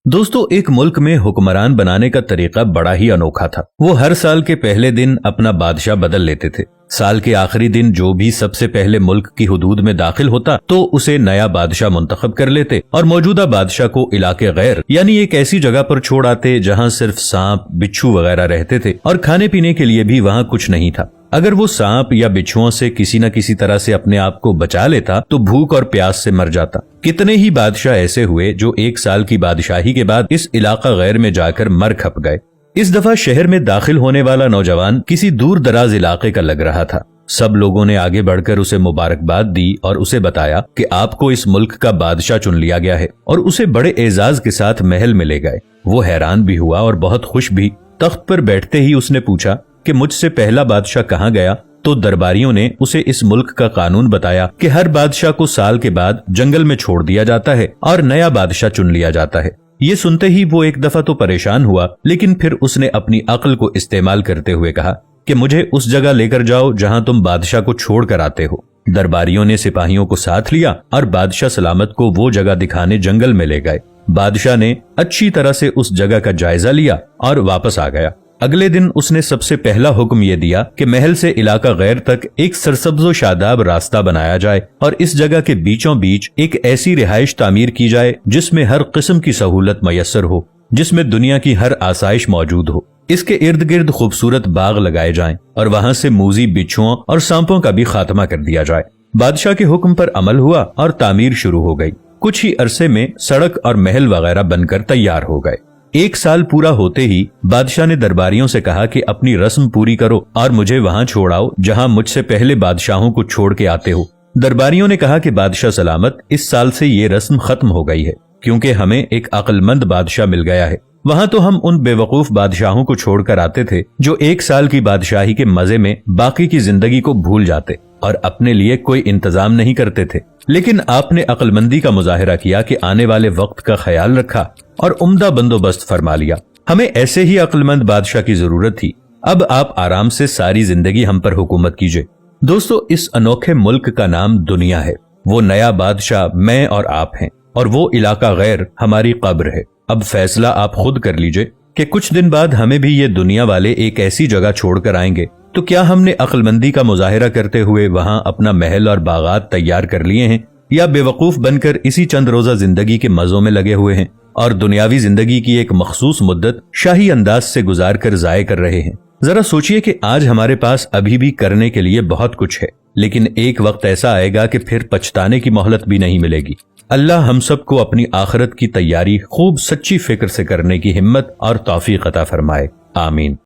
दोस्तों, एक मुल्क में हुक्मरान बनाने का तरीका बड़ा ही अनोखा था। वो हर साल के पहले दिन अपना बादशाह बदल लेते थे। साल के आखिरी दिन जो भी सबसे पहले मुल्क की हुदूद में दाखिल होता तो उसे नया बादशाह मुंतखब कर लेते और मौजूदा बादशाह को इलाके गैर यानी एक ऐसी जगह पर छोड़ आते जहाँ सिर्फ सांप, बिच्छू वगैरह रहते थे और खाने पीने के लिए भी वहाँ कुछ नहीं था। अगर वो सांप या बिच्छुओं से किसी न किसी तरह से अपने आप को बचा लेता तो भूख और प्यास से मर जाता। कितने ही बादशाह ऐसे हुए जो एक साल की बादशाही के बाद इस इलाका गैर में जाकर मर खप गए। इस दफा शहर में दाखिल होने वाला नौजवान किसी दूर दराज इलाके का लग रहा था। सब लोगों ने आगे बढ़कर उसे मुबारकबाद दी और उसे बताया कि आपको इस मुल्क का बादशाह चुन लिया गया है और उसे बड़े एजाज के साथ महल में ले गए। वो हैरान भी हुआ और बहुत खुश भी। तख्त पर बैठते ही उसने पूछा कि मुझसे पहला बादशाह कहाँ गया? तो दरबारियों ने उसे इस मुल्क का कानून बताया कि हर बादशाह को साल के बाद जंगल में छोड़ दिया जाता है और नया बादशाह चुन लिया जाता है। ये सुनते ही वो एक दफा तो परेशान हुआ, लेकिन फिर उसने अपनी अक्ल को इस्तेमाल करते हुए कहा कि मुझे उस जगह लेकर जाओ जहां तुम बादशाह को छोड़ कर आते हो। दरबारियों ने सिपाहियों को साथ लिया और बादशाह सलामत को वो जगह दिखाने जंगल में ले गए। बादशाह ने अच्छी तरह से उस जगह का जायजा लिया और वापस आ गया। अगले दिन उसने सबसे पहला हुक्म ये दिया कि महल से इलाका गैर तक एक सरसब्जो शादाब रास्ता बनाया जाए और इस जगह के बीचों बीच एक ऐसी रिहाइश तामीर की जाए जिसमें हर किस्म की सहूलत मयसर हो, जिसमें दुनिया की हर आसाइश मौजूद हो। इसके इर्द गिर्द खूबसूरत बाग लगाए जाएं और वहां से मूजी, बिच्छुओं और सांपों का भी खात्मा कर दिया जाए। बादशाह के हुक्म पर अमल हुआ और तामीर शुरू हो गई। कुछ ही अरसे में सड़क और महल वगैरह बनकर तैयार हो गए। एक साल पूरा होते ही बादशाह ने दरबारियों से कहा कि अपनी रस्म पूरी करो और मुझे वहां छोड़ आओ जहां मुझसे पहले बादशाहों को छोड़ के आते हो। दरबारियों ने कहा कि बादशाह सलामत, इस साल से ये रस्म खत्म हो गई है क्योंकि हमें एक अक्लमंद बादशाह मिल गया है। वहां तो हम उन बेवकूफ बादशाहों को छोड़कर आते थे जो एक साल की बादशाही के मजे में बाकी की जिंदगी को भूल जाते और अपने लिए कोई इंतजाम नहीं करते थे। लेकिन आपने अक्लमंदी का मुजाहिरा किया कि आने वाले वक्त का ख्याल रखा और उम्दा बंदोबस्त फरमा लिया। हमें ऐसे ही अक्लमंद बादशाह की जरूरत थी। अब आप आराम से सारी जिंदगी हम पर हुकूमत कीजिए। दोस्तों, इस अनोखे मुल्क का नाम दुनिया है। वो नया बादशाह मैं और आप हैं और वो इलाका गैर हमारी कब्र है। अब फैसला आप खुद कर लीजिए कि कुछ दिन बाद हमें भी ये दुनिया वाले एक ऐसी जगह छोड़कर आएंगे, तो क्या हमने अक्लमंदी का मुजाहिरा करते हुए वहां अपना महल और बागात तैयार कर लिए हैं, या बेवकूफ बनकर इसी चंद रोजा जिंदगी के मजों में लगे हुए हैं और दुनियावी जिंदगी की एक मखसूस मुद्दत शाही अंदाज से गुजार कर जाये कर रहे हैं। जरा सोचिए कि आज हमारे पास अभी भी करने के लिए बहुत कुछ है, लेकिन एक वक्त ऐसा आएगा कि फिर पछताने की मोहलत भी नहीं मिलेगी। अल्लाह हम सबको अपनी आखिरत की तैयारी खूब सच्ची फिक्र से करने की हिम्मत और तौफीक अता फरमाए। आमीन।